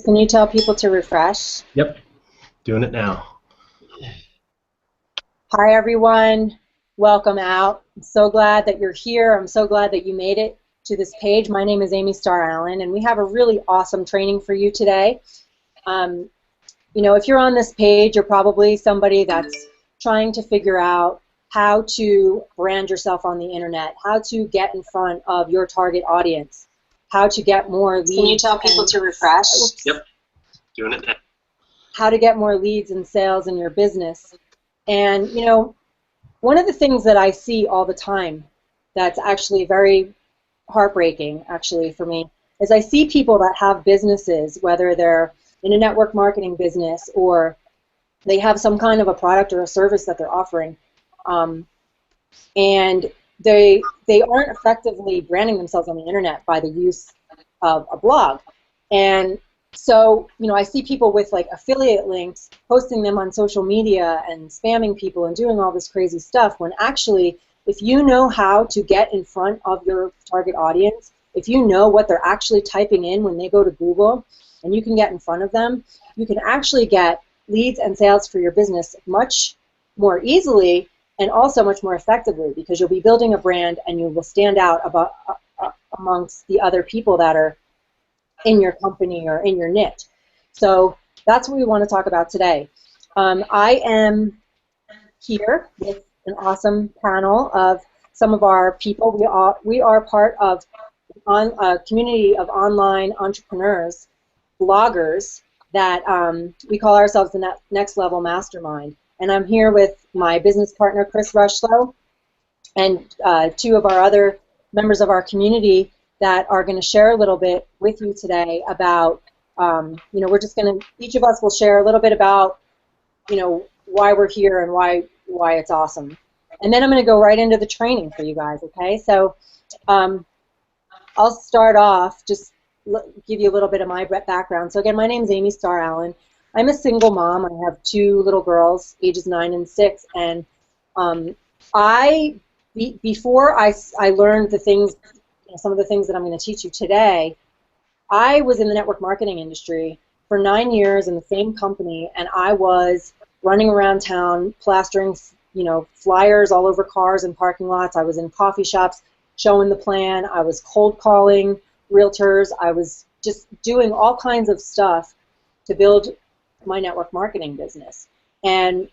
Can you tell people to refresh? Yep, doing it now. Hi, everyone. Welcome out. I'm so glad that you're here. I'm so glad that you made it to this page. My name is Amy Starr Allen, and we have a really awesome training for you today. You know, if you're on this page, you're probably somebody that's trying to figure out how to brand yourself on the internet, how to get in front of your target audience, how to get more leads. Can you tell people to refresh? Yep, doing it now. How to get more leads and sales in your business. And, you know, one of the things that I see all the time that's actually very heartbreaking, actually, for me, is I see people that have businesses, whether they're in a network marketing business or they have some kind of a product or a service that they're offering, and they aren't effectively branding themselves on the internet by the use of a blog. And so, you know, I see people with like affiliate links posting them on social media and spamming people and doing all this crazy stuff, when actually, if you know how to get in front of your target audience, if you know what they're actually typing in when they go to Google, and you can get in front of them, you can actually get leads and sales for your business much more easily and also much more effectively, because you'll be building a brand and you will stand out amongst the other people that are in your company or in your niche. So that's what we want to talk about today. I am here with an awesome panel of some of our people. We are part of a community of online entrepreneurs, bloggers, that we call ourselves the Next Level Mastermind. And I'm here with my business partner, Chris Rushlow, and two of our other members of our community that are going to share a little bit with you today about, you know, we're just going to, each of us will share a little bit about, you know, why we're here and why it's awesome. And then I'm going to go right into the training for you guys, okay? So I'll start off, just give you a little bit of my background. So again, my name is Amy Starr Allen. I'm a single mom. I have two little girls, ages 9 and 6, and before I learned the things, some of the things that I'm going to teach you today, I was in the network marketing industry for 9 years in the same company, and I was running around town plastering, you know, flyers all over cars and parking lots. I was in coffee shops showing the plan. I was cold calling realtors. I was just doing all kinds of stuff to build my network marketing business. And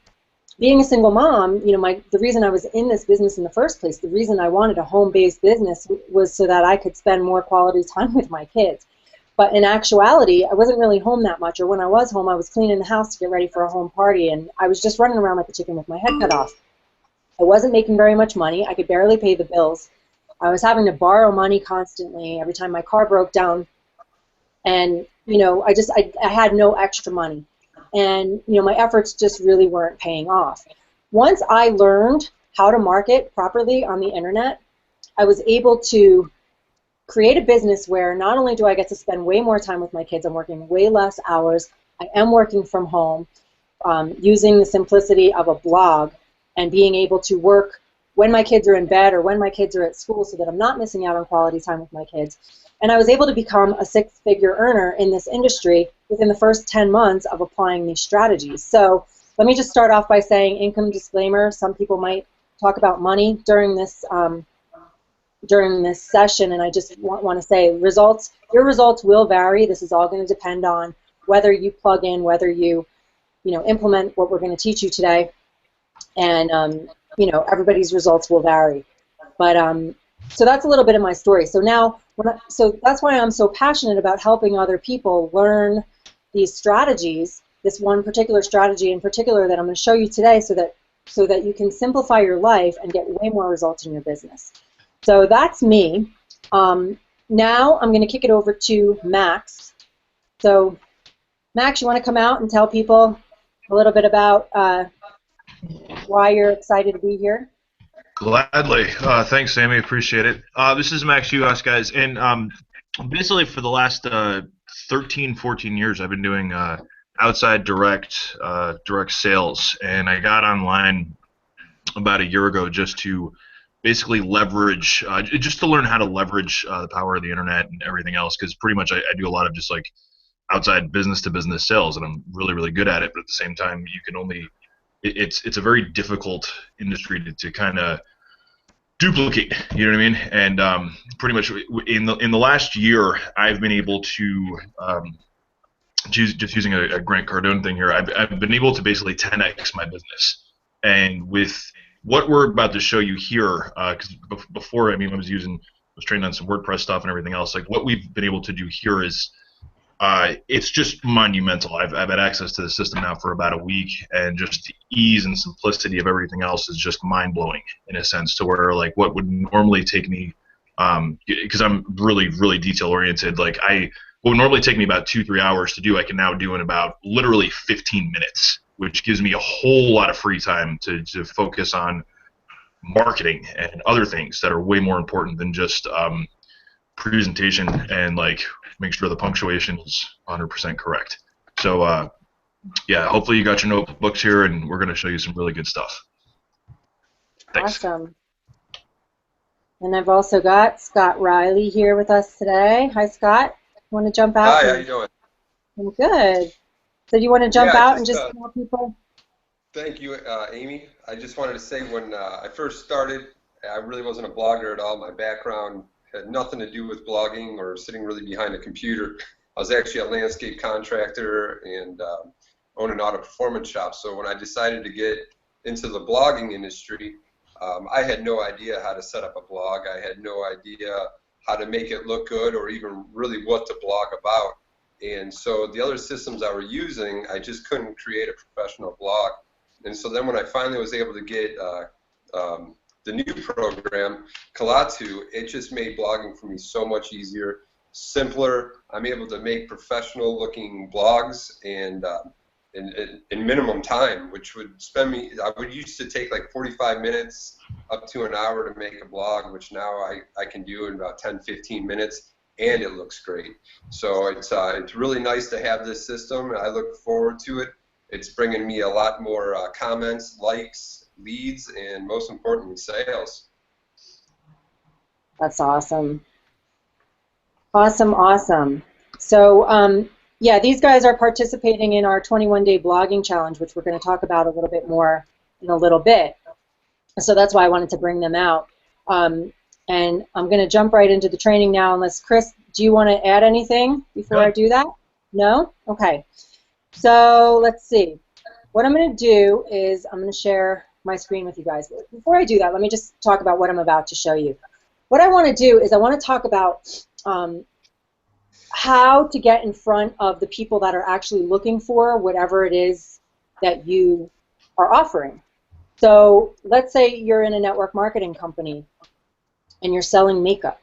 being a single mom, you know, the reason I was in this business in the first place, the reason I wanted a home-based business was so that I could spend more quality time with my kids. But in actuality, I wasn't really home that much, or when I was home, I was cleaning the house to get ready for a home party, and I was just running around like a chicken with my head cut off. I wasn't making very much money. I could barely pay the bills. I was having to borrow money constantly every time my car broke down, and you know, I had no extra money. And you know, my efforts just really weren't paying off. Once I learned how to market properly on the internet, I was able to create a business where not only do I get to spend way more time with my kids, I'm working way less hours, I am working from home, using the simplicity of a blog and being able to work when my kids are in bed or when my kids are at school so that I'm not missing out on quality time with my kids. And I was able to become a 6-figure earner in this industry within the first 10 months of applying these strategies. So let me just start off by saying, income disclaimer, some people might talk about money during this session, and I just want to say your results will vary. This is all going to depend on whether you plug in, whether you know, implement what we're going to teach you today, and you know, everybody's results will vary. But so that's a little bit of my story. So now, so that's why I'm so passionate about helping other people learn these strategies, this one particular strategy in particular that I'm going to show you today, so that you can simplify your life and get way more results in your business. So that's me. Now I'm going to kick it over to Max. So Max, you want to come out and tell people a little bit about why you're excited to be here? Gladly. Thanks, Sammy. Appreciate it. This is Max US, guys. And basically for the last 13, 14 years, I've been doing outside direct sales. And I got online about a year ago just to basically leverage, just to learn how to leverage the power of the internet and everything else, because pretty much I do a lot of just like outside business-to-business sales, and I'm really, really good at it. But at the same time, you can only it's a very difficult industry to kind of duplicate. You know what I mean? And pretty much in the last year, I've been able to just using a Grant Cardone thing here. I've been able to basically 10x my business, and with what we're about to show you here, because before, I mean, I was trained on some WordPress stuff and everything else. Like what we've been able to do here is, it's just monumental. I've had access to the system now for about a week, and just the ease and simplicity of everything else is just mind-blowing in a sense, to where like what would normally take me, because I'm really, really detail-oriented, like what would normally take me about 2-3 hours to do, I can now do in about literally 15 minutes, which gives me a whole lot of free time to focus on marketing and other things that are way more important than just presentation and like make sure the punctuation is 100% correct. So yeah, hopefully you got your notebooks here, and we're going to show you some really good stuff. Thanks. Awesome. And I've also got Scott Riley here with us today. Hi, Scott. Want to jump out? Hi, how you doing? I'm good. So do you want to jump out and just tell people? Thank you, Amy. I just wanted to say when I first started, I really wasn't a blogger at all. My background had nothing to do with blogging or sitting really behind a computer. I was actually a landscape contractor and own an auto performance shop. So when I decided to get into the blogging industry, I had no idea how to set up a blog. I had no idea how to make it look good or even really what to blog about. And so the other systems I were using, I just couldn't create a professional blog. And so then when I finally was able to get the new program, Kalatu, it just made blogging for me so much easier, simpler. I'm able to make professional looking blogs and in minimum time, which would spend me, I would used to take like 45 minutes up to an hour to make a blog, which now I can do in about 10-15 minutes, and it looks great. So it's really nice to have this system, and I look forward to it. It's bringing me a lot more comments, likes, leads, and most importantly, sales. That's awesome. Awesome, awesome. So, yeah, these guys are participating in our 21-day blogging challenge, which we're going to talk about a little bit more in a little bit. So that's why I wanted to bring them out. And I'm going to jump right into the training now, unless, Chris, do you want to add anything before I do that? No? Okay. So let's see. What I'm going to do is I'm going to share my screen with you guys. Before I do that, let me just talk about what I'm about to show you. What I want to do is I want to talk about how to get in front of the people that are actually looking for whatever it is that you are offering. So let's say you're in a network marketing company and you're selling makeup.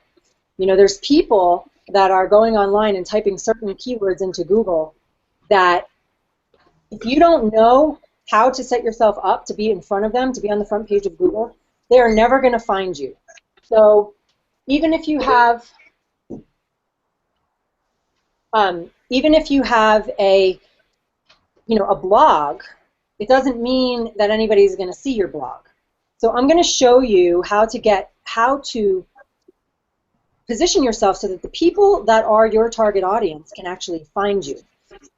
You know, there's people that are going online and typing certain keywords into Google that if you don't know how to set yourself up to be in front of them, to be on the front page of Google, they are never going to find you. So even if you have a blog, it doesn't mean that anybody's going to see your blog. So I'm going to show you how to position yourself so that the people that are your target audience can actually find you.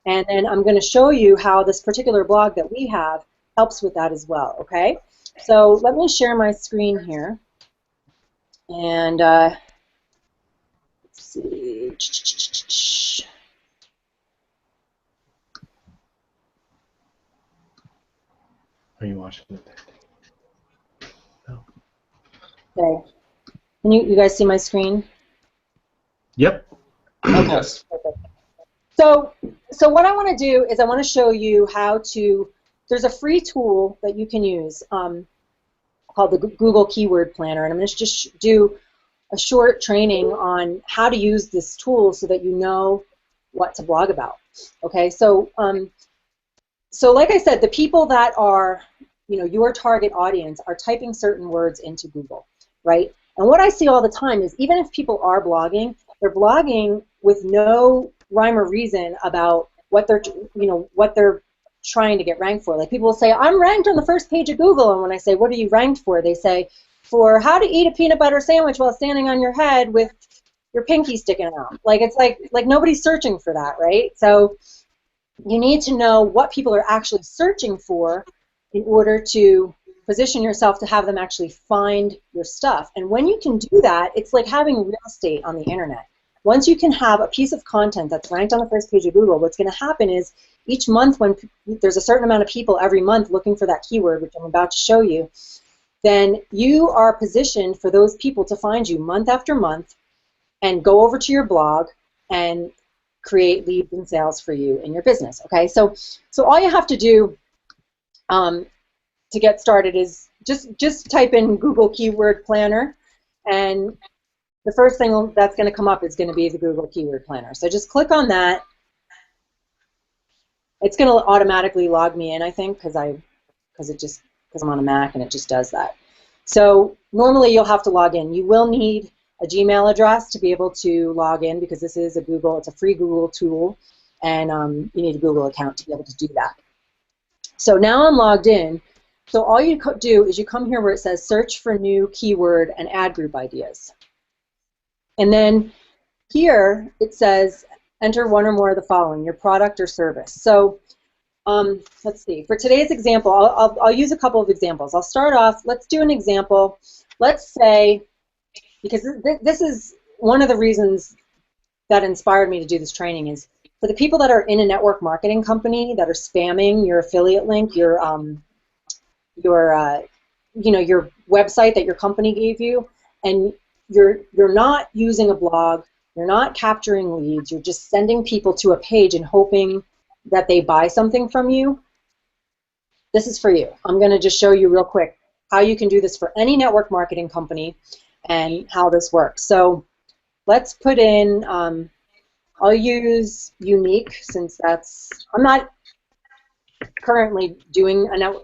And then I'm going to show you how this particular blog that we have helps with that as well, okay? So let me share my screen here. And let's see. Are you watching it? No. Okay. Can you guys see my screen? Yep. Okay. Yes. Perfect. So what I want to do is I want to show you how to, there's a free tool that you can use called the Google Keyword Planner, and I'm going to just do a short training on how to use this tool so that you know what to blog about. Okay, so like I said, the people that are, your target audience are typing certain words into Google, right? And what I see all the time is even if people are blogging, they're blogging with no rhyme or reason about what they're, what they're trying to get ranked for. Like people will say, I'm ranked on the first page of Google, and when I say, what are you ranked for? They say, for how to eat a peanut butter sandwich while standing on your head with your pinky sticking out. Like it's like nobody's searching for that, right? So you need to know what people are actually searching for in order to position yourself to have them actually find your stuff. And when you can do that, it's like having real estate on the internet. Once you can have a piece of content that's ranked on the first page of Google, what's going to happen is each month when there's a certain amount of people every month looking for that keyword, which I'm about to show you, then you are positioned for those people to find you month after month and go over to your blog and create leads and sales for you in your business. Okay, so all you have to do to get started is just type in Google Keyword Planner, and the first thing that's going to come up is going to be the Google Keyword Planner. So just click on that. It's going to automatically log me in, I think, because I'm on a Mac and it just does that. So normally you'll have to log in. You will need a Gmail address to be able to log in because this is it's a free Google tool, and you need a Google account to be able to do that. So now I'm logged in. So all you do is you come here where it says search for new keyword and ad group ideas. And then here it says enter one or more of the following, your product or service. So let's see. For today's example, I'll use a couple of examples. I'll start off, let's do an example. Let's say, because this is one of the reasons that inspired me to do this training is for the people that are in a network marketing company that are spamming your affiliate link, your website that your company gave you, and you're not using a blog, you're not capturing leads, you're just sending people to a page and hoping that they buy something from you. This is for you. I'm going to just show you real quick how you can do this for any network marketing company and how this works. So let's put in, I'll use Younique since I'm not currently doing a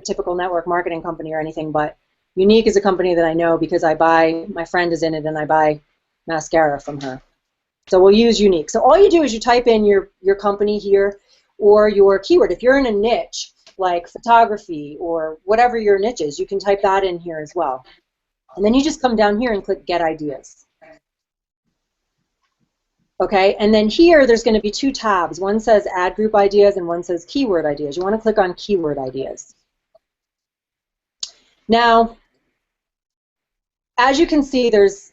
typical network marketing company or anything, but Younique is a company that I know because my friend is in it and I buy mascara from her. So we'll use Younique. So all you do is you type in your company here or your keyword. If you're in a niche like photography or whatever your niche is, you can type that in here as well. And then you just come down here and click Get Ideas. Okay, and then here there's going to be two tabs. One says Ad Group Ideas and one says Keyword Ideas. You want to click on Keyword Ideas. Now, as you can see, there's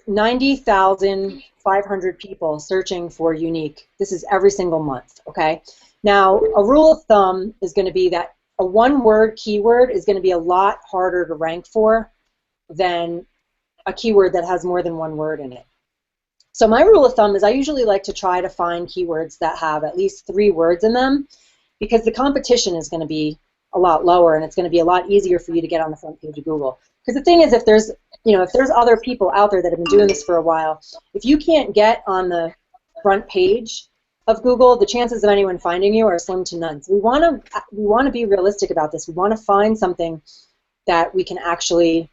90,500 people searching for Younique. This is every single month, okay? Now, a rule of thumb is going to be that a one-word keyword is going to be a lot harder to rank for than a keyword that has more than one word in it. So my rule of thumb is I usually like to try to find keywords that have at least 3 words in them because the competition is going to be a lot lower and it's going to be a lot easier for you to get on the front page of Google. Because the thing is, if there's other people out there that have been doing this for a while, if you can't get on the front page of Google, the chances of anyone finding you are slim to none. So we want to be realistic about this. We want to find something that we can actually,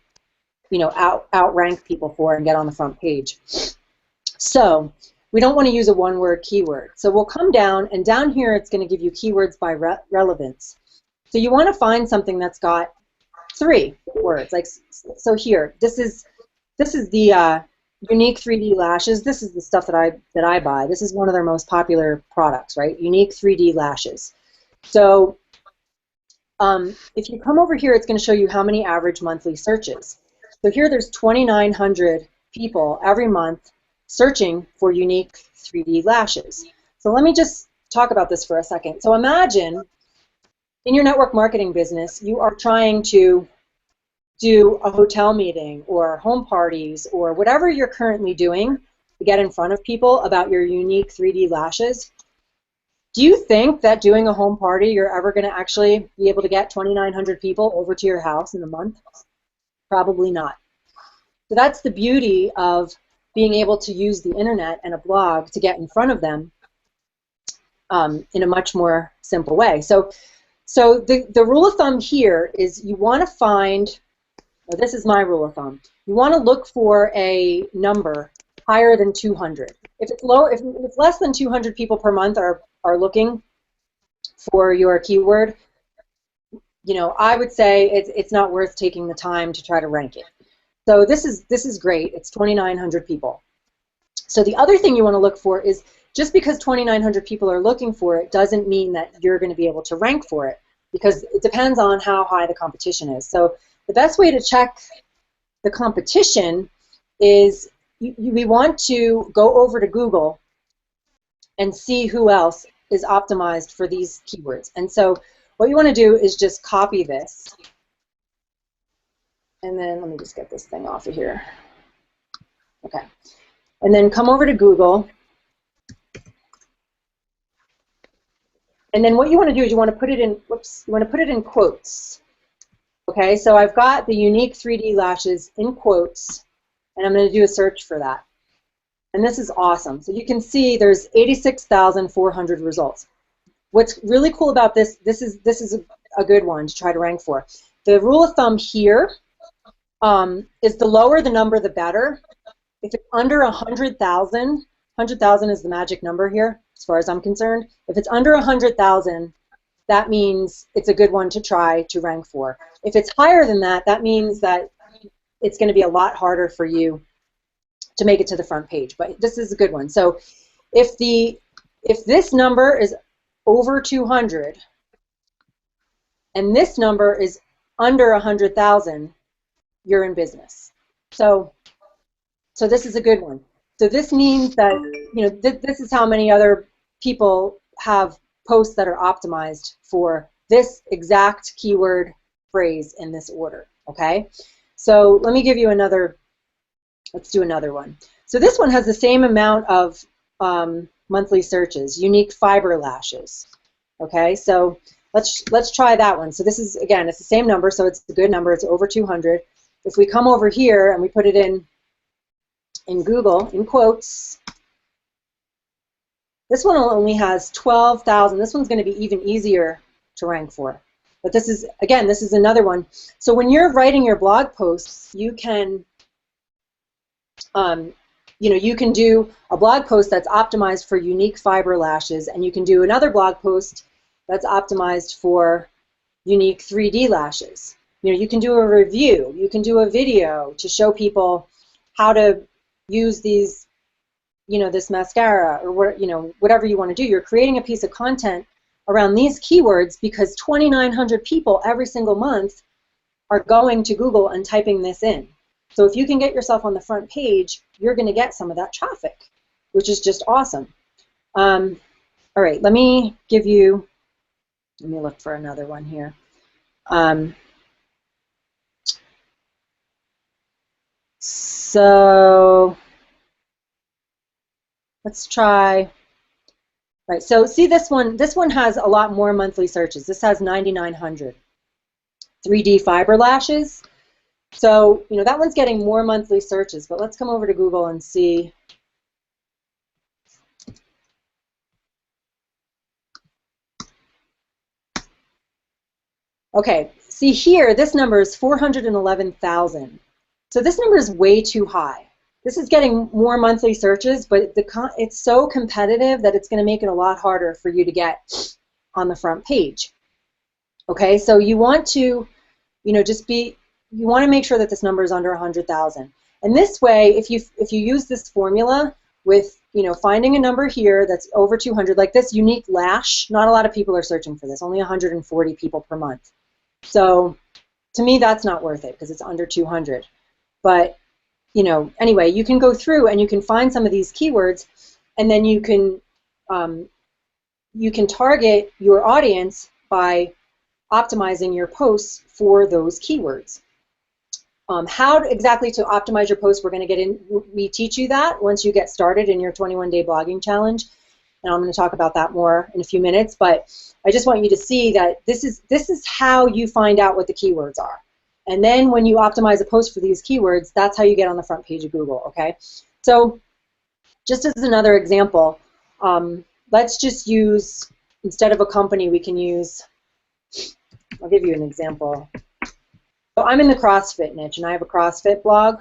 outrank people for and get on the front page. So we don't want to use a one-word keyword. So we'll come down, and down here it's going to give you keywords by relevance. So you want to find something that's got 3 words. Like so here, this is the Younique 3D lashes. This is the stuff that I buy. This is one of their most popular products, right? Younique 3D lashes. So if you come over here, it's going to show you how many average monthly searches. So here there's 2,900 people every month searching for Younique 3D lashes. So let me just talk about this for a second. So imagine in your network marketing business, you are trying to do a hotel meeting or home parties or whatever you're currently doing to get in front of people about your Younique 3D lashes. Do you think that doing a home party, you're ever going to actually be able to get 2,900 people over to your house in a month? Probably not. So that's the beauty of being able to use the internet and a blog to get in front of them in a much more simple way. So the rule of thumb here is you want to find, well, this is my rule of thumb, you want to look for a number higher than 200. If it's less than 200 people per month are looking for your keyword, I would say it's not worth taking the time to try to rank it. So this is great. It's 2,900 people. So the other thing you want to look for is, just because 2,900 people are looking for it doesn't mean that you're going to be able to rank for it, because it depends on how high the competition is. So the best way to check the competition is we want to go over to Google and see who else is optimized for these keywords. And so what you want to do is just copy this. And then let me just get this thing off of here. Okay. And then come over to Google. And then what you want to do is you want to put it in, whoops, you want to put it in quotes. Okay, so I've got the unique 3D lashes in quotes, and I'm going to do a search for that. And this is awesome. So you can see there's 86,400 results. What's really cool about this is a good one to try to rank for. The rule of thumb here is the lower the number, the better. If it's under 100,000, 100,000 is the magic number here, as far as I'm concerned. If it's under 100,000, that means it's a good one to try to rank for. If it's higher than that, that means that it's going to be a lot harder for you to make it to the front page. But this is a good one. So if this number is over 200 and this number is under 100,000, you're in business. So this is a good one. So this means that, you know, this is how many other people have posts that are optimized for this exact keyword phrase in this order, okay? So let me give you another, let's do another one. So this one has the same amount of monthly searches, unique fiber lashes, okay? So let's try that one. So this is, again, it's the same number, so it's a good number, it's over 200. If we come over here and we put it in Google, in quotes, this one only has 12,000. This one's going to be even easier to rank for. But this is, again, this is another one. So when you're writing your blog posts, you can, you know, you can do a blog post that's optimized for unique fiber lashes, and you can do another blog post that's optimized for unique 3D lashes. You know, you can do a review, you can do a video to show people how to use these, you know, this mascara, or what, you know, whatever you want to do. You're creating a piece of content around these keywords because 2,900 people every single month are going to Google and typing this in. So if you can get yourself on the front page, you're going to get some of that traffic, which is just awesome. All right, let me look for another one here. So let's try, right, so see this one has a lot more monthly searches. This has 9,900. 3D fiber lashes. So, you know, that one's getting more monthly searches, but let's come over to Google and see. Okay, see here, this number is 411,000. So this number is way too high. This is getting more monthly searches, but it's so competitive that it's going to make it a lot harder for you to get on the front page. Okay, so you want to, you know, you want to make sure that this number is under 100,000. And this way, if you use this formula with, you know, finding a number here that's over 200, like this unique lash, not a lot of people are searching for this, only 140 people per month. So to me, that's not worth it because it's under 200. But, you know, anyway, you can go through and you can find some of these keywords, and then you can target your audience by optimizing your posts for those keywords. How exactly to optimize your posts, we're going to get in. We teach you that once you get started in your 21-day blogging challenge, and I'm going to talk about that more in a few minutes. But I just want you to see that this is how you find out what the keywords are. And then when you optimize a post for these keywords, that's how you get on the front page of Google, okay? So just as another example, let's just use, instead of a company, we can use, I'll give you an example. So I'm in the CrossFit niche, and I have a CrossFit blog.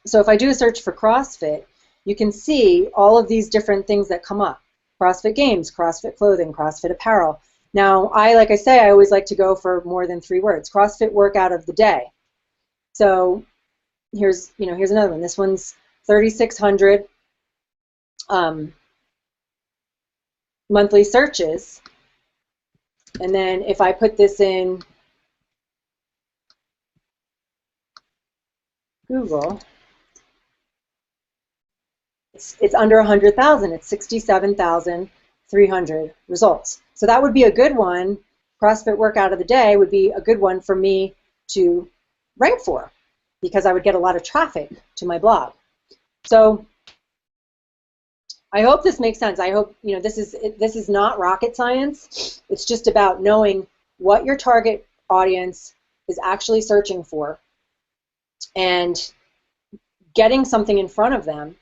So if I do a search for CrossFit, you can see all of these different things that come up. CrossFit Games, CrossFit Clothing, CrossFit Apparel. Now, like I say, I always like to go for more than 3 words. CrossFit workout of the day. So here's another one. This one's 3,600 monthly searches. And then if I put this in Google, it's under 100,000. It's 67,300 results. So that would be a good one. CrossFit workout of the day would be a good one for me to rank for, because I would get a lot of traffic to my blog. So I hope this makes sense. I hope, you know, this is not rocket science. It's just about knowing what your target audience is actually searching for and getting something in front of them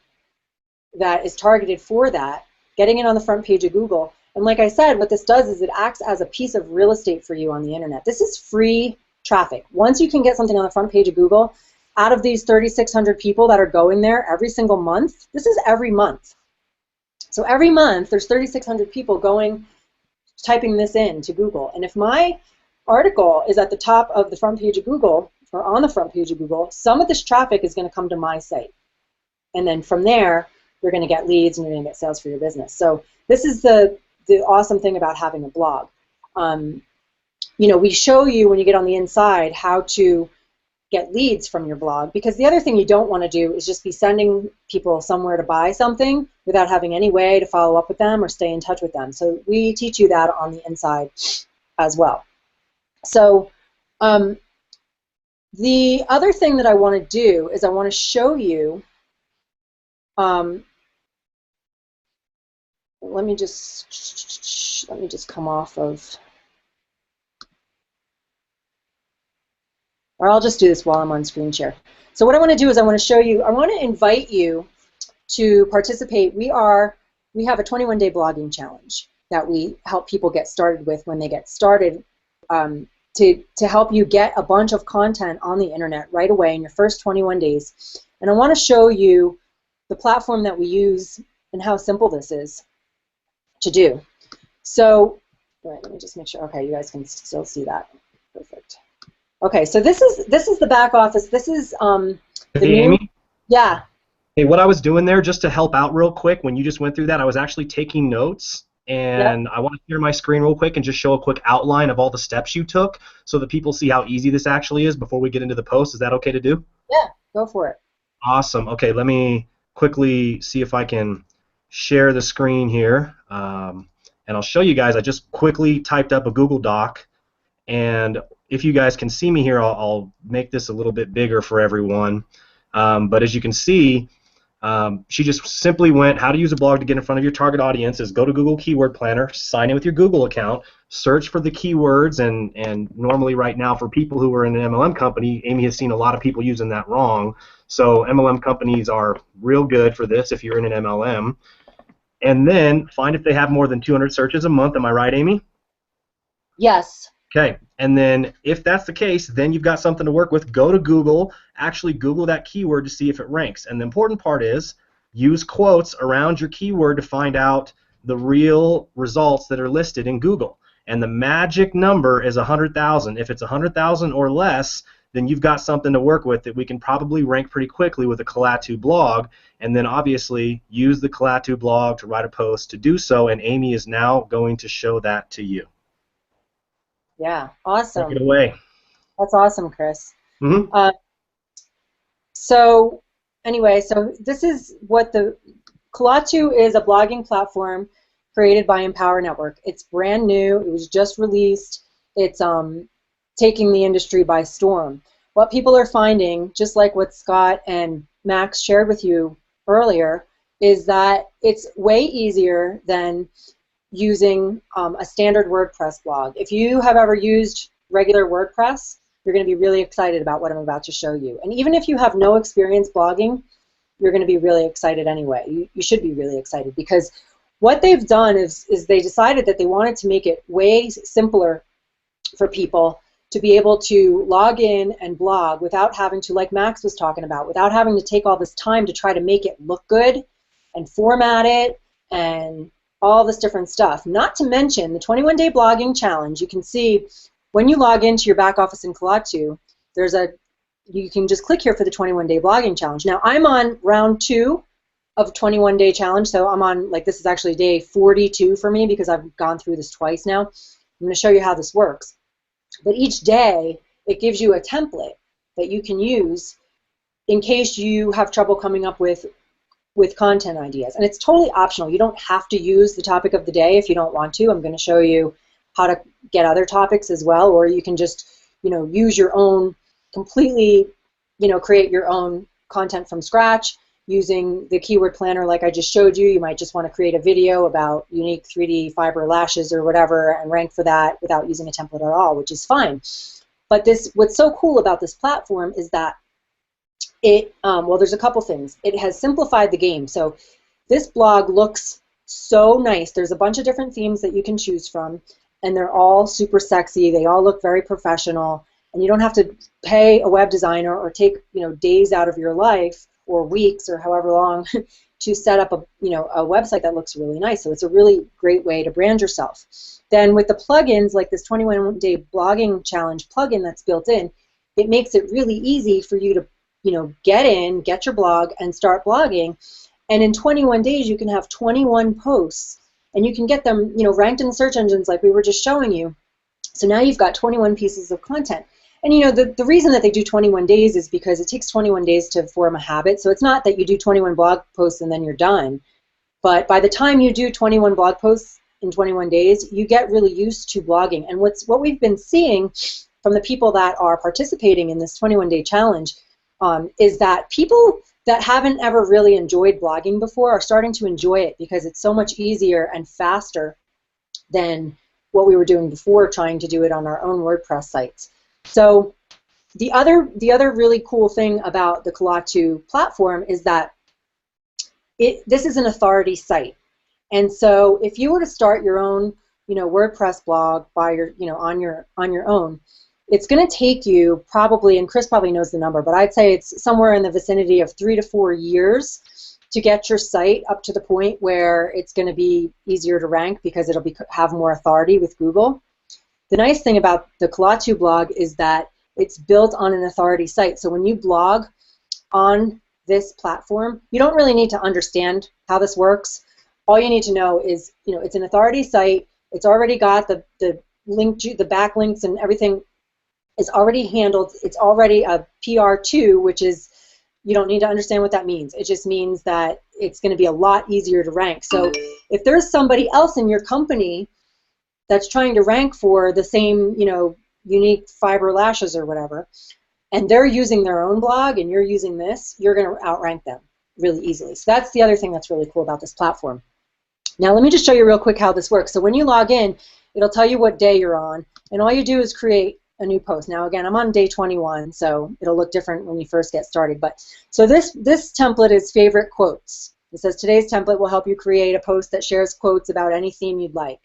that is targeted for that, getting it on the front page of Google. And like I said, what this does is it acts as a piece of real estate for you on the internet. This is free traffic. Once you can get something on the front page of Google, out of these 3,600 people that are going there every single month, this is every month. So every month, there's 3,600 people going, typing this in to Google. And if my article is at the top of the front page of Google, or on the front page of Google, some of this traffic is going to come to my site. And then from there, you're going to get leads and you're going to get sales for your business. So this is the awesome thing about having a blog. You know, we show you when you get on the inside how to get leads from your blog, because the other thing you don't want to do is just be sending people somewhere to buy something without having any way to follow up with them or stay in touch with them. So we teach you that on the inside as well. So the other thing that I want to do is I want to show you, let me just come off of, or I'll just do this while I'm on screen share. So what I want to do is I want to show you, I want to invite you to participate. We have a 21-day blogging challenge that we help people get started with when they get started, to help you get a bunch of content on the internet right away in your first 21 days. And I want to show you the platform that we use and how simple this is to do. So, all right, let me just make sure. Okay, you guys can still see that. Perfect. Okay, so this is the back office. This is the Hey, new. Amy? Yeah. Hey, what I was doing there, just to help out real quick, when you just went through that, I was actually taking notes, and I want to share my screen real quick and just show a quick outline of all the steps you took so that people see how easy this actually is before we get into the post. Is that okay to do? Yeah, go for it. Awesome. Okay, let me quickly see if I can share the screen here, and I'll show you guys. I just quickly typed up a Google Doc, and if you guys can see me here, I'll make this a little bit bigger for everyone. But as you can see, she just simply went, how to use a blog to get in front of your target audience is go to Google Keyword Planner, sign in with your Google account, search for the keywords, and normally right now for people who are in an MLM company, Amy has seen a lot of people using that wrong. So MLM companies are real good for this if you're in an MLM. And then find if they have more than 200 searches a month. Am I right, Amy? Yes. Okay, and then if that's the case, then you've got something to work with. Go to Google, actually Google that keyword to see if it ranks. And the important part is use quotes around your keyword to find out the real results that are listed in Google. And the magic number is 100,000. If it's 100,000 or less, then you've got something to work with that we can probably rank pretty quickly with a Kalatu blog. And then obviously use the Kalatu blog to write a post to do so. And Amy is now going to show that to you. Yeah, awesome. Take it away. That's awesome, Chris. Mm-hmm. So anyway, so this is what the Kalatu is, a blogging platform created by Empower Network. It's brand new. It was just released. It's taking the industry by storm. What people are finding, just like what Scott and Max shared with you earlier, is that it's way easier than using a standard WordPress blog. If you have ever used regular WordPress, you're going to be really excited about what I'm about to show you. And even if you have no experience blogging, you're going to be really excited anyway. You should be really excited, because what they've done is they decided that they wanted to make it way simpler for people to be able to log in and blog without having to, like Max was talking about, without having to take all this time to try to make it look good and format it and all this different stuff. Not to mention the 21-day blogging challenge. You can see when you log into your back office in Kalatu, there's a you can just click here for the 21-day blogging challenge. Now, I'm on round 2 of 21-day challenge, so I'm on, like, this is actually day 42 for me because I've gone through this twice now. I'm going to show you how this works. But each day, it gives you a template that you can use in case you have trouble coming up with content ideas. And it's totally optional. You don't have to use the topic of the day if you don't want to. I'm going to show you how to get other topics as well, or you can just, use your own, completely, create your own content from scratch using the keyword planner like I just showed you. You might just want to create a video about unique 3D fiber lashes or whatever and rank for that without using a template at all, which is fine. But what's so cool about this platform is that well, there's a couple things. It has simplified the game. So this blog looks so nice. There's a bunch of different themes that you can choose from, and they're all super sexy. They all look very professional, and you don't have to pay a web designer or take days out of your life or weeks or however long to set up a website that looks really nice. So it's a really great way to brand yourself. Then with the plugins, like this 21-day blogging challenge plugin that's built in, it makes it really easy for you to get your blog and start blogging. And in 21 days, you can have 21 posts, and you can get them, ranked in the search engines like we were just showing you. So now you've got 21 pieces of content. And the reason that they do 21 days is because it takes 21 days to form a habit. So it's not that you do 21 blog posts and then you're done. But by the time you do 21 blog posts in 21 days, you get really used to blogging. And what we've been seeing from the people that are participating in this 21-day challenge is that people that haven't ever really enjoyed blogging before are starting to enjoy it because it's so much easier and faster than what we were doing before, trying to do it on our own WordPress sites. So the other really cool thing about the Kalatu platform is that this is an authority site. And so if you were to start your own WordPress blog by on your own, it's going to take you probably, and Chris probably knows the number, but I'd say it's somewhere in the vicinity of 3 to 4 years to get your site up to the point where it's going to be easier to rank because it'll have more authority with Google. The nice thing about the Kalatu blog is that it's built on an authority site. So when you blog on this platform, you don't really need to understand how this works. All you need to know is, it's an authority site. It's already got the backlinks and everything is already handled. It's already a PR2, which is, you don't need to understand what that means. It just means that it's going to be a lot easier to rank. So if there's somebody else in your company that's trying to rank for the same, unique fiber lashes or whatever, and they're using their own blog and you're using this, you're going to outrank them really easily. So that's the other thing that's really cool about this platform. Now let me just show you real quick how this works. So when you log in, it'll tell you what day you're on, and all you do is create a new post. Now again, I'm on day 21, so it'll look different when you first get started. But so this template is favorite quotes. It says today's template will help you create a post that shares quotes about any theme you'd like.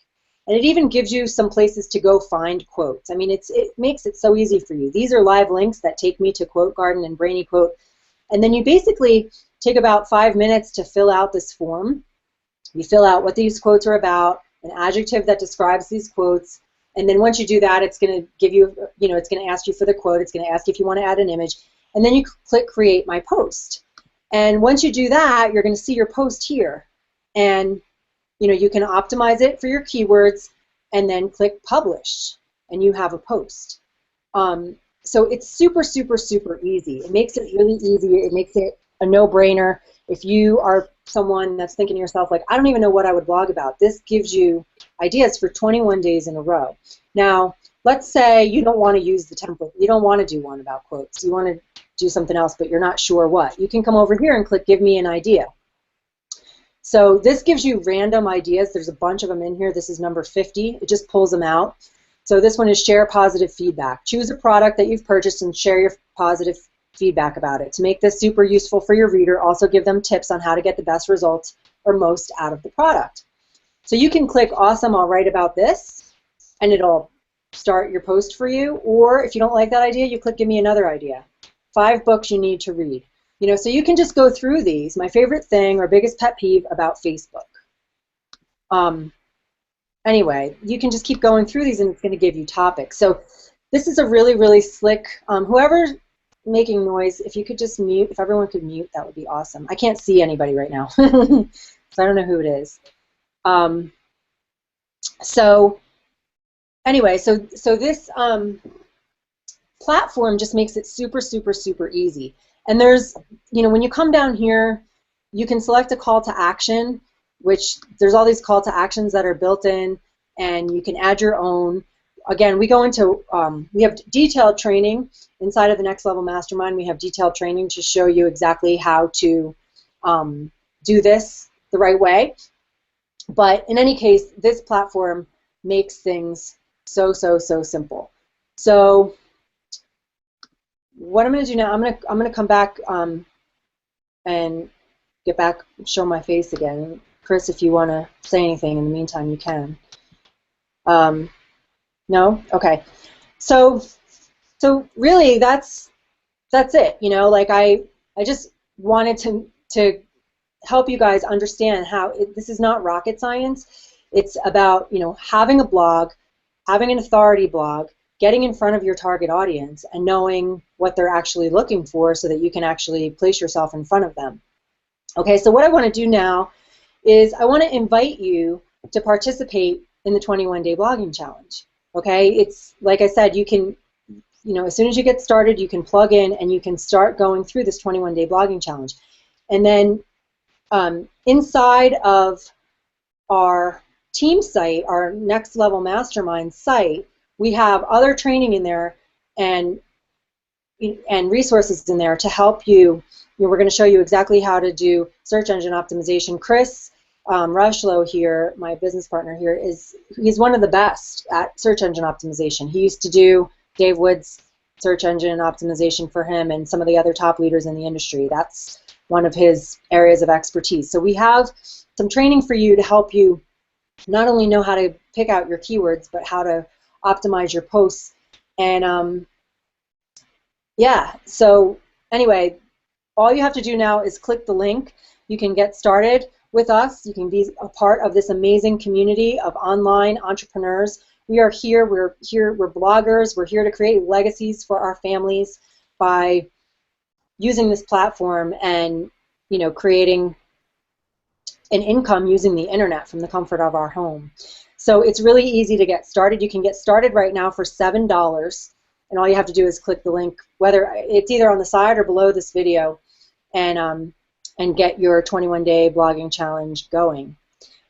And it even gives you some places to go find quotes. I mean, it makes it so easy for you. These are live links that take me to Quote Garden and Brainy Quote. And then you basically take about 5 minutes to fill out this form. You fill out what these quotes are about, an adjective that describes these quotes, and then once you do that, it's going to give you, it's going to ask you for the quote. It's going to ask you if you want to add an image, and then you click Create My Post. And once you do that, you're going to see your post here, and you can optimize it for your keywords, and then click Publish, and you have a post. So it's super, super, super easy. It makes it really easy. It makes it a no-brainer. If you are someone that's thinking to yourself, like, I don't even know what I would blog about, this gives you ideas for 21 days in a row. Now, let's say you don't want to use the template. You don't want to do one about quotes. You want to do something else, but you're not sure what. You can come over here and click Give Me an Idea. So this gives you random ideas. There's a bunch of them in here. This is number 50. It just pulls them out. So this one is share positive feedback. Choose a product that you've purchased and share your positive feedback about it. To make this super useful for your reader, also give them tips on how to get the best results or most out of the product. So you can click Awesome, I'll write about this, and it'll start your post for you. Or if you don't like that idea, you click Give Me another idea. 5 books you need to read. So you can just go through these. My favorite thing or biggest pet peeve about Facebook. Anyway, you can just keep going through these, and it's going to give you topics. So this is a really, really slick. Whoever making noise. If you could just mute, if everyone could mute, that would be awesome. I can't see anybody right now, so I don't know who it is. So anyway, so this platform just makes it super, super, super easy. And there's, you know, when you come down here, you can select a call to action, which there's all these call to actions that are built in, and you can add your own. Again, we go into, we have detailed training inside of the Next Level Mastermind. We have detailed training to show you exactly how to do this the right way. But in any case, this platform makes things so, so, so simple. So what I'm going to do now, I'm going to come back and get back, show my face again. Chris, if you want to say anything in the meantime, you can. No? Okay. So really, that's it. You know, like I just wanted to help you guys understand how this is not rocket science. It's about, you know, having a blog, having an authority blog, getting in front of your target audience, and knowing what they're actually looking for so that you can actually place yourself in front of them. Okay, so what I want to do now is I want to invite you to participate in the 21-day blogging challenge. Okay, it's like I said, you can, you know, as soon as you get started, you can plug in and you can start going through this 21-day blogging challenge. And then inside of our team site, our Next Level Mastermind site, we have other training in there and resources in there to help you. You know, we're going to show you exactly how to do search engine optimization. Chris Rushlow here, my business partner here, he's one of the best at search engine optimization. He used to do Dave Wood's search engine optimization for him and some of the other top leaders in the industry. That's one of his areas of expertise. So we have some training for you to help you not only know how to pick out your keywords, but how to optimize your posts. And yeah, so anyway, all you have to do now is click the link. You can get started with us. You can be a part of this amazing community of online entrepreneurs. We are here, we're bloggers, we're here to create legacies for our families by using this platform and, you know, creating an income using the internet from the comfort of our home. So it's really easy to get started. You can get started right now for $7, and all you have to do is click the link, whether it's either on the side or below this video, and get your 21-day blogging challenge going.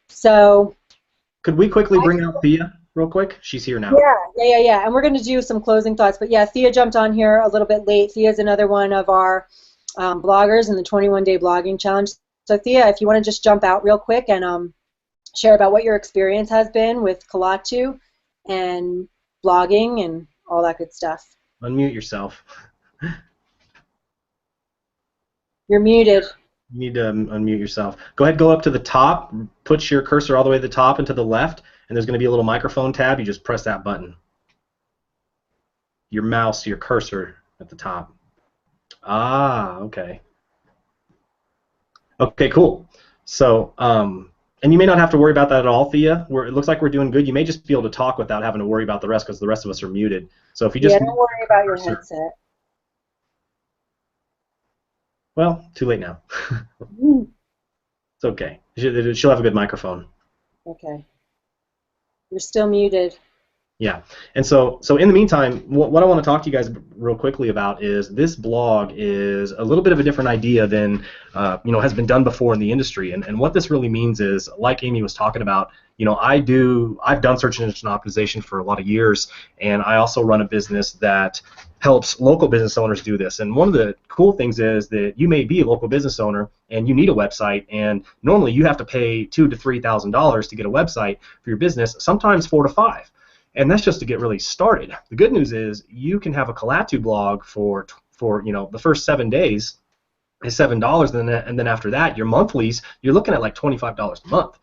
So could we quickly bring out Thea real quick? She's here now. Yeah. And we're going to do some closing thoughts. But yeah, Thea jumped on here a little bit late. Thea's another one of our bloggers in the 21-day blogging challenge. So Thea, if you want to just jump out real quick and share about what your experience has been with Kalatu and blogging and all that good stuff. Unmute yourself. You're muted. You need to unmute yourself. Go ahead, go up to the top, put your cursor all the way to the top and to the left, and there's going to be a little microphone tab. You just press that button. Your mouse, your cursor at the top. Ah, okay. Okay, cool. So, and you may not have to worry about that at all, Thea. It looks like we're doing good. You may just be able to talk without having to worry about the rest because the rest of us are muted. So if you just don't worry about your headset. Well, too late now. It's okay. She'll have a good microphone. Okay. You're still muted. Yeah, and so in the meantime, what I want to talk to you guys real quickly about is this blog is a little bit of a different idea than has been done before in the industry, and what this really means is, like Amy was talking about, I've done search engine optimization for a lot of years, and I also run a business that helps local business owners do this. And one of the cool things is that you may be a local business owner and you need a website, and normally you have to pay $2,000 to $3,000 to get a website for your business, sometimes $4,000 to $5,000. And that's just to get really started. The good news is you can have a Kalatu blog for the first 7 days is $7, and then after that, your monthlies, you're looking at like $25 a month.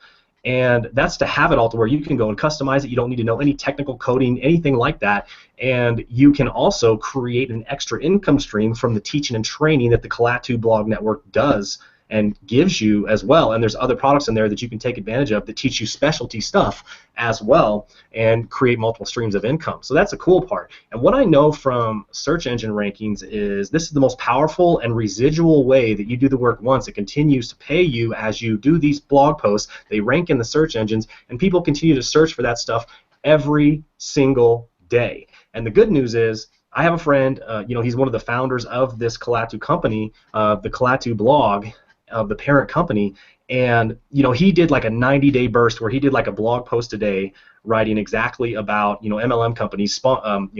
And that's to have it all to where you can go and customize it. You don't need to know any technical coding, anything like that. And you can also create an extra income stream from the teaching and training that the Kalatu Blog Network does and gives you as well. And there's other products in there that you can take advantage of that teach you specialty stuff as well and create multiple streams of income. So that's a cool part. And what I know from search engine rankings is this is the most powerful and residual way that you do the work once. It continues to pay you as you do these blog posts. They rank in the search engines, and people continue to search for that stuff every single day. And the good news is, I have a friend, he's one of the founders of this Kalatu company, the Kalatu blog, of the parent company, and he did like a 90-day burst where he did like a blog post a day writing exactly about MLM companies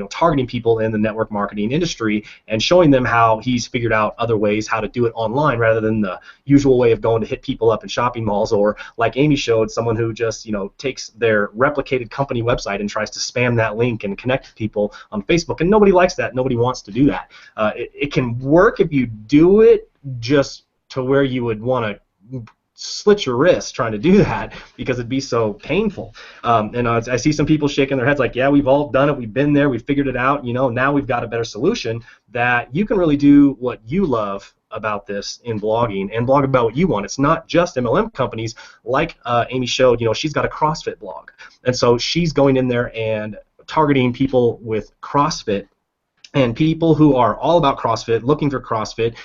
targeting people in the network marketing industry and showing them how he's figured out other ways how to do it online rather than the usual way of going to hit people up in shopping malls, or like Amy showed, someone who just takes their replicated company website and tries to spam that link and connect with people on Facebook, and nobody likes that. Nobody wants to do that. It can work if you do it just to where you would want to slit your wrist trying to do that because it'd be so painful. And I see some people shaking their heads like, yeah, we've all done it, we've been there, we've figured it out, now we've got a better solution that you can really do what you love about this in blogging and blog about what you want. It's not just MLM companies like Amy showed, she's got a CrossFit blog. And so she's going in there and targeting people with CrossFit and people who are all about CrossFit, looking for CrossFit,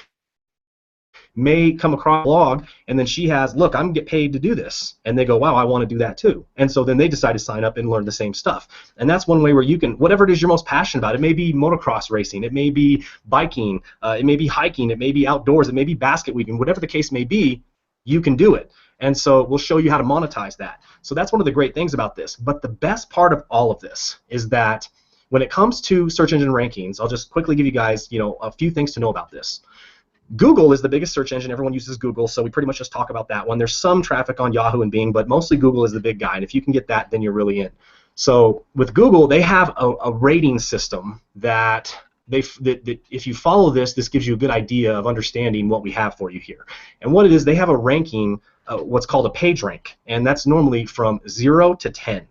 may come across a blog, and then she has, look, I'm get paid to do this, and they go, wow, I want to do that too, and so then they decide to sign up and learn the same stuff. And that's one way where you can, whatever it is you're most passionate about, it may be motocross racing, it may be biking, it may be hiking, it may be outdoors, it may be basket weaving, whatever the case may be, you can do it. And so we'll show you how to monetize that. So that's one of the great things about this. But the best part of all of this is that when it comes to search engine rankings, I'll just quickly give you guys, a few things to know about this. Google is the biggest search engine. Everyone uses Google, so we pretty much just talk about that one. There's some traffic on Yahoo and Bing, but mostly Google is the big guy, and if you can get that, then you're really in. So with Google, they have a rating system that if you follow this gives you a good idea of understanding what we have for you here. And what it is, they have a ranking, what's called a page rank, and that's normally from 0 to 10.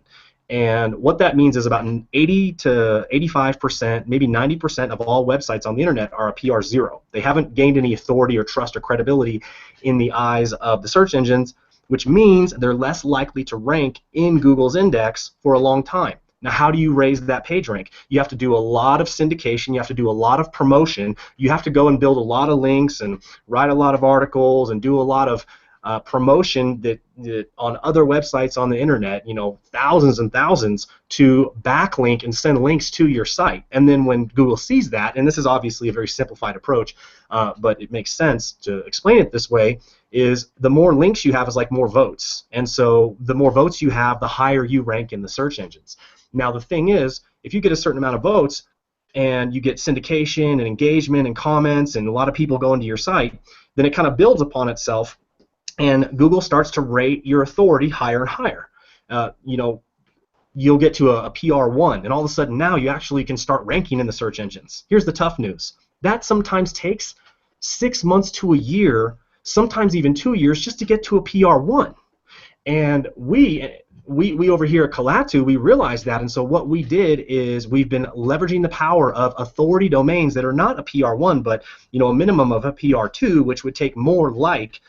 And what that means is about 80 to 85%, maybe 90% of all websites on the internet are a PR 0. They haven't gained any authority or trust or credibility in the eyes of the search engines, which means they're less likely to rank in Google's index for a long time. Now, how do you raise that page rank? You have to do a lot of syndication. You have to do a lot of promotion. You have to go and build a lot of links and write a lot of articles and do a lot of promotion that on other websites on the internet, thousands and thousands, to backlink and send links to your site. And then when Google sees that, and this is obviously a very simplified approach, but it makes sense to explain it this way, is the more links you have is like more votes. And so the more votes you have, the higher you rank in the search engines. Now the thing is, if you get a certain amount of votes and you get syndication and engagement and comments and a lot of people go into your site, then it kind of builds upon itself, and Google starts to rate your authority higher and higher. You'll get to a PR 1, and all of a sudden now you actually can start ranking in the search engines. Here's the tough news. That sometimes takes 6 months to a year, sometimes even 2 years, just to get to a PR 1. And we over here at Kalatu, we realized that, and so what we did is we've been leveraging the power of authority domains that are not a PR 1, but a minimum of a PR 2, which would take more like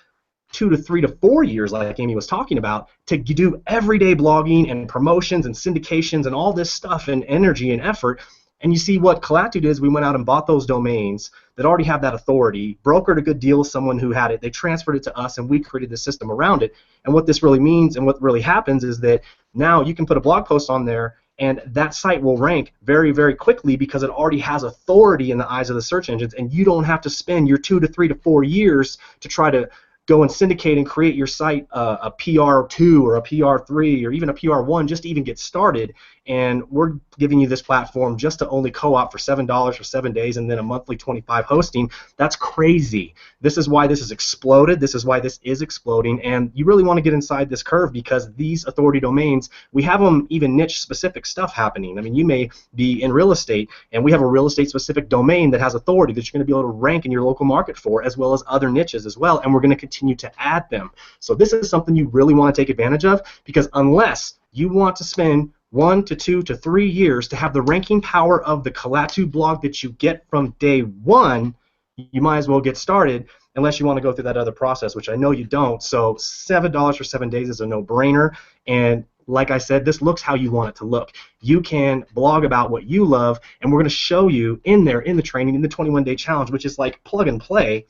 2 to 3 to 4 years, like Amy was talking about, to do everyday blogging and promotions and syndications and all this stuff and energy and effort. And you see what Kalatu did is we went out and bought those domains that already have that authority, brokered a good deal with someone who had it, they transferred it to us, and we created the system around it. And what this really means and what really happens is that now you can put a blog post on there, and that site will rank very, very quickly because it already has authority in the eyes of the search engines, and you don't have to spend your 2 to 3 to 4 years to try to go and syndicate and create your site a PR2 or a PR3 or even a PR1 just to even get started. And we're giving you this platform just to only co-op for $7 for 7 days and then a monthly $25 hosting. That's crazy. This is why this has exploded. This is why this is exploding. And you really want to get inside this curve because these authority domains, we have them even niche specific stuff happening. I mean, you may be in real estate and we have a real estate specific domain that has authority that you're going to be able to rank in your local market for, as well as other niches as well. And we're going to continue to add them. So this is something you really want to take advantage of, because unless you want to spend 1 to 2 to 3 years to have the ranking power of the Kalatu blog that you get from day one, you might as well get started unless you want to go through that other process, which I know you don't. So $7 for 7 days is a no-brainer. And like I said, this looks how you want it to look. You can blog about what you love, and we're going to show you in there, in the training, in the 21-day challenge, which is like plug and play,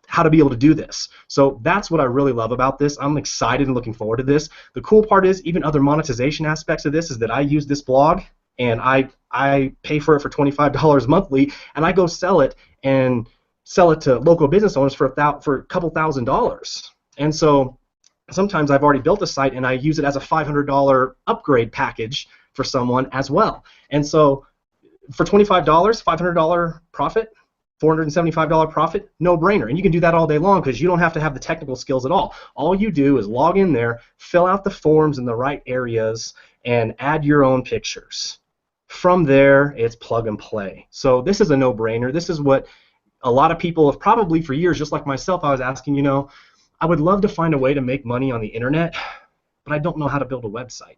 how to be able to do this. So that's what I really love about this. I'm excited and looking forward to this. The cool part is even other monetization aspects of this is that I use this blog, and I pay for it for $25 monthly, and I go sell it to local business owners for a couple $1,000s. And so sometimes I've already built a site and I use it as a $500 upgrade package for someone as well. And so for $25, $500 profit, $475 profit, no brainer. And you can do that all day long because you don't have to have the technical skills at all. All you do is log in there, fill out the forms in the right areas, and add your own pictures. From there, it's plug and play. So this is a no-brainer. This is what a lot of people have probably for years, just like myself, I was asking, I would love to find a way to make money on the internet, but I don't know how to build a website.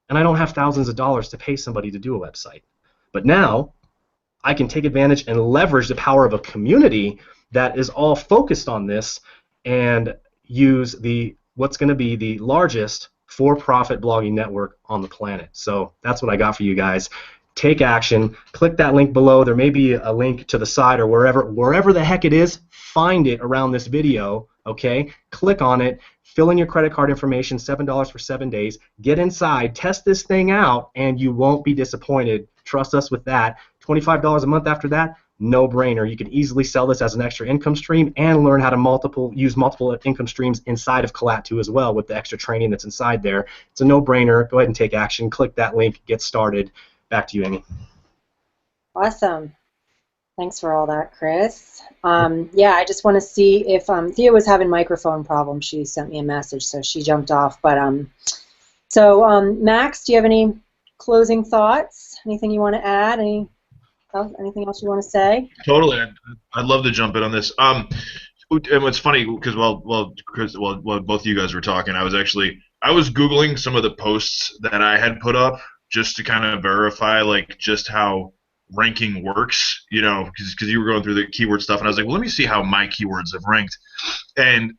And I don't have thousands of dollars to pay somebody to do a website. But now I can take advantage and leverage the power of a community that is all focused on this and use what's going to be the largest for-profit blogging network on the planet. So that's what I got for you guys. Take action. Click that link below. There may be a link to the side or wherever the heck it is. Find it around this video. Okay, click on it, fill in your credit card information, $7 for 7 days, get inside, test this thing out, and you won't be disappointed. Trust us with that. $25 a month after that, no brainer. You can easily sell this as an extra income stream and learn how to use multiple income streams inside of Collat2 as well with the extra training that's inside there. It's a no brainer. Go ahead and take action. Click that link, get started. Back to you, Amy. Awesome. Thanks for all that, Chris. Yeah, I just want to see if Thea was having microphone problems. She sent me a message, so she jumped off. But Max, do you have any closing thoughts? Anything you want to add? Anything else you want to say? Totally. I'd love to jump in on this. And what's funny, because while both of you guys were talking, I was Googling some of the posts that I had put up just to kind of verify just how ranking works, because you were going through the keyword stuff, and I was like, well, let me see how my keywords have ranked. And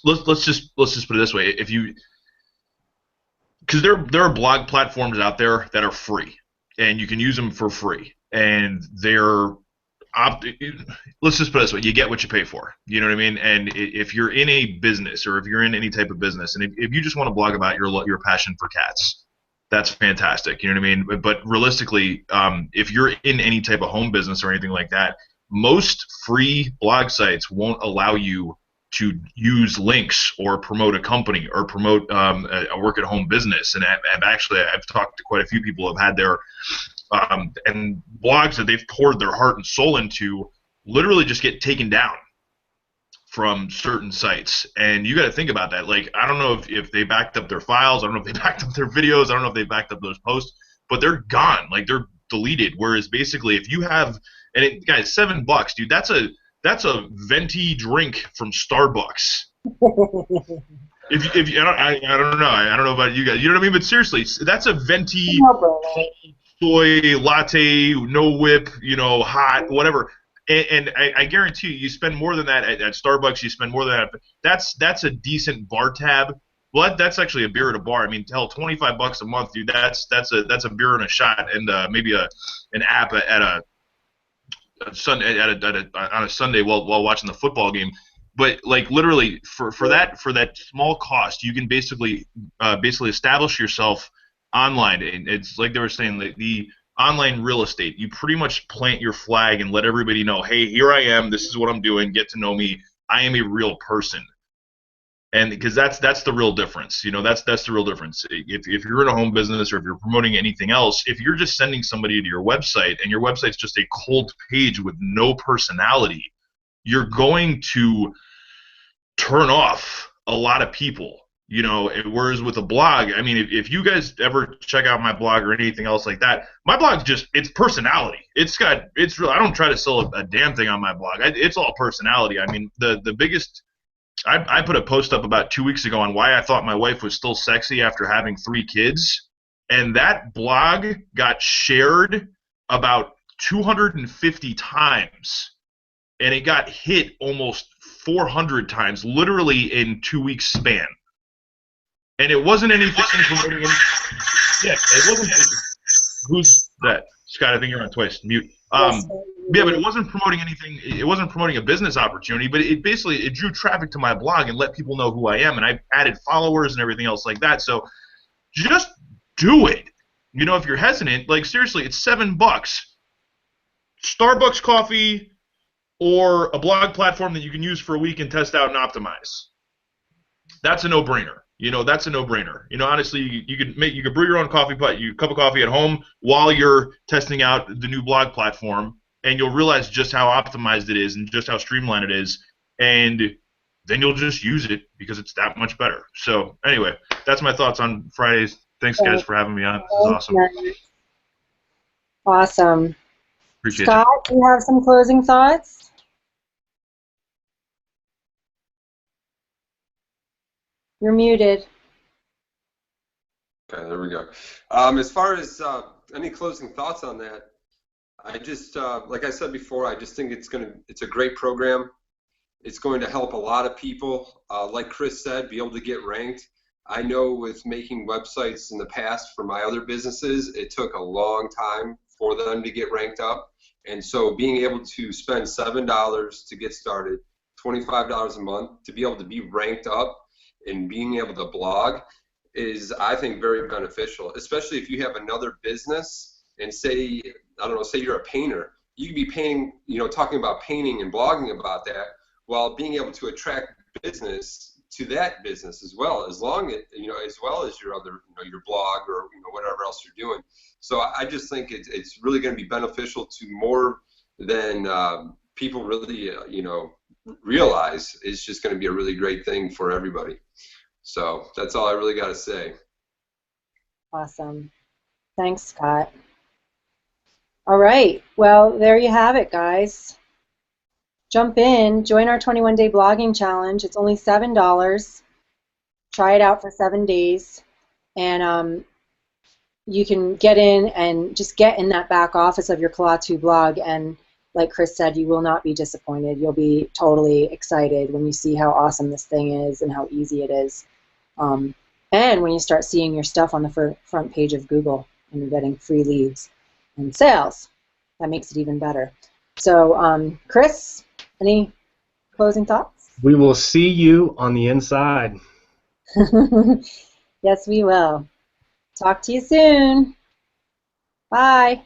let's just put it this way: because there are blog platforms out there that are free, and you can use them for free, and let's just put it this way: you get what you pay for. You know what I mean? And if you're in a business, or if you're in any type of business, and if you just want to blog about your passion for cats, that's fantastic. You know what I mean? But realistically, if you're in any type of home business or anything like that, most free blog sites won't allow you to use links or promote a company or promote a work-at-home business. And I've talked to quite a few people who have had their and blogs that they've poured their heart and soul into literally just get taken down from certain sites. And you got to think about that. I don't know if they backed up their files. I don't know if they backed up their videos. I don't know if they backed up those posts, but they're gone. They're deleted. Whereas basically, if you have, guys, $7, dude, that's a venti drink from Starbucks. if I don't know. I don't know about you guys. You know what I mean? But seriously, that's a venti soy latte, no whip, hot, whatever. And I guarantee you spend more than that at Starbucks. You spend more than that. That's a decent bar tab. Well, that's actually a beer at a bar. I mean, hell, $25 a month, dude. That's a beer and a shot, and maybe an app at a Sunday on a Sunday while watching the football game. But literally for that small cost, you can basically establish yourself online. And it's like they were saying, the online real estate, you pretty much plant your flag and let everybody know, hey, here I am, this is what I'm doing, get to know me, I am a real person. And because that's the real difference, that's the real difference. If you're in a home business or if you're promoting anything else, if you're just sending somebody to your website and your website's just a cold page with no personality, you're going to turn off a lot of people. Whereas with a blog, I mean, if you guys ever check out my blog or anything else like that, my blog's it's personality. It's real. I don't try to sell a damn thing on my blog. It's all personality. I mean, the biggest, I put a post up about 2 weeks ago on why I thought my wife was still sexy after having 3 kids, and that blog got shared about 250 times and it got hit almost 400 times, literally in 2 weeks span. And it wasn't anything promoting. Yeah, it wasn't. Who's that? Scott, I think you're on twice. Mute. Yeah, but it wasn't promoting anything. It wasn't promoting a business opportunity, but it basically it drew traffic to my blog and let people know who I am, and I added followers and everything else like that. So just do it. You know, if you're hesitant, like seriously, it's $7. Starbucks coffee or a blog platform that you can use for a week and test out and optimize. That's a no-brainer. You know, that's a no-brainer. You know, honestly, you could brew your own coffee pot, you cup of coffee at home while you're testing out the new blog platform, and you'll realize just how optimized it is and just how streamlined it is, and then you'll just use it because it's that much better. So anyway, that's my thoughts on Fridays. Thanks, guys, for having me on. This is awesome. Awesome. Appreciate Scott, it. do you have some closing thoughts? You're muted. Okay, there we go. As far as any closing thoughts on that, I just, like I said before, I just think it's a great program. It's going to help a lot of people, like Chris said, be able to get ranked. I know with making websites in the past for my other businesses, it took a long time for them to get ranked up. And so being able to spend $7 to get started, $25 a month to be able to be ranked up and being able to blog is, I think, very beneficial, especially if you have another business and say, I don't know, say you're a painter. You could be painting, you know, talking about painting and blogging about that while being able to attract business to that business as well, as well as your other, you know, your blog or, you know, whatever else you're doing. So I just think it's really going to be beneficial to more than people really, you know, realize. It's just going to be a really great thing for everybody. So that's all I really got to say. Awesome. Thanks, Scott. All right. Well, there you have it, guys. Jump in, join our 21-day blogging challenge. It's only $7. Try it out for 7 days, and you can get in and just get in that back office of your Klaatu blog, and like Chris said, you will not be disappointed. You'll be totally excited when you see how awesome this thing is and how easy it is. And when you start seeing your stuff on the front page of Google and you're getting free leads and sales, that makes it even better. So, Chris, any closing thoughts? We will see you on the inside. Yes, we will. Talk to you soon. Bye.